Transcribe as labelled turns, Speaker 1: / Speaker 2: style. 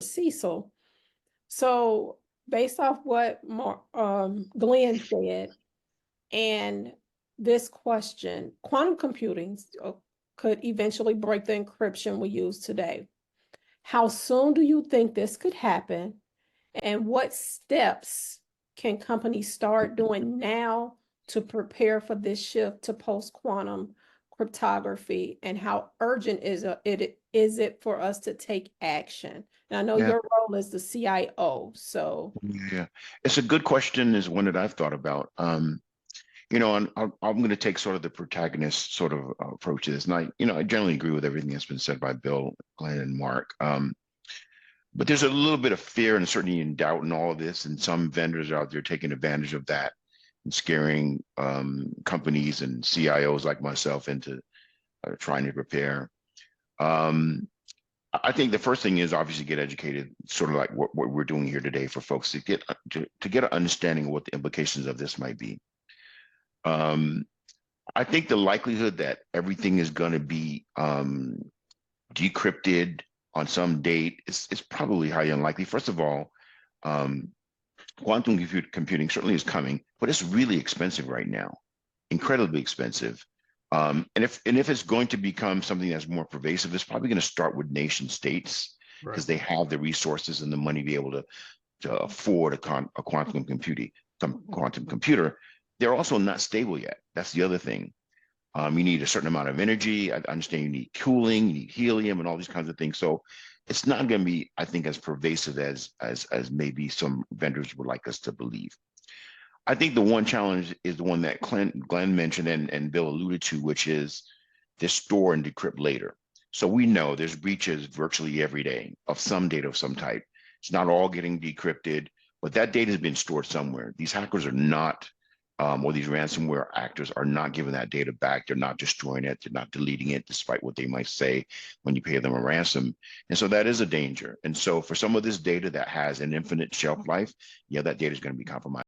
Speaker 1: Cecil. So based off what Glenn said, and this question, quantum computing could eventually break the encryption we use today. How soon do you think this could happen? And what steps can companies start doing now to prepare for this shift to post-quantum cryptography? And how urgent is it for us to take action? And I know
Speaker 2: Yeah,
Speaker 1: your role is the CIO, so.
Speaker 2: yeah. It's a good question. Is one that I've thought about. And I'm going to take sort of the protagonist sort of approach to this. And I generally agree with everything that's been said by Bill, Glenn, and Mark. But there's a little bit of fear and certainty and doubt in all of this, and some vendors are out there taking advantage of that and scaring companies and CIOs like myself into trying to prepare. Um, I think the first thing is obviously get educated, sort of like what we're doing here today for folks to get an understanding of what the implications of this might be. Um, I think the likelihood that everything is going to be decrypted on some date is probably highly unlikely. First of all, um, quantum computing certainly is coming, but it's really expensive right now, incredibly expensive. And if it's going to become something that's more pervasive, it's probably going to start with nation states
Speaker 3: Right.
Speaker 2: because they have the resources and the money to be able to afford a quantum computer. They're also not stable yet. That's the other thing. You need a certain amount of energy. I understand you need cooling, you need helium, and all these kinds of things. So it's not going to be, I think, as pervasive as maybe some vendors would like us to believe. I think the one challenge is the one that Glenn mentioned and Bill alluded to, which is this store and decrypt later. So we know there's breaches virtually every day of some data of some type. It's not all getting decrypted, but that data has been stored somewhere. These hackers are not, or these ransomware actors are not giving that data back. They're not destroying it. They're not deleting it, despite what they might say when you pay them a ransom. And so that is a danger. And so for some of this data that has an infinite shelf life, yeah, that data is going to be compromised.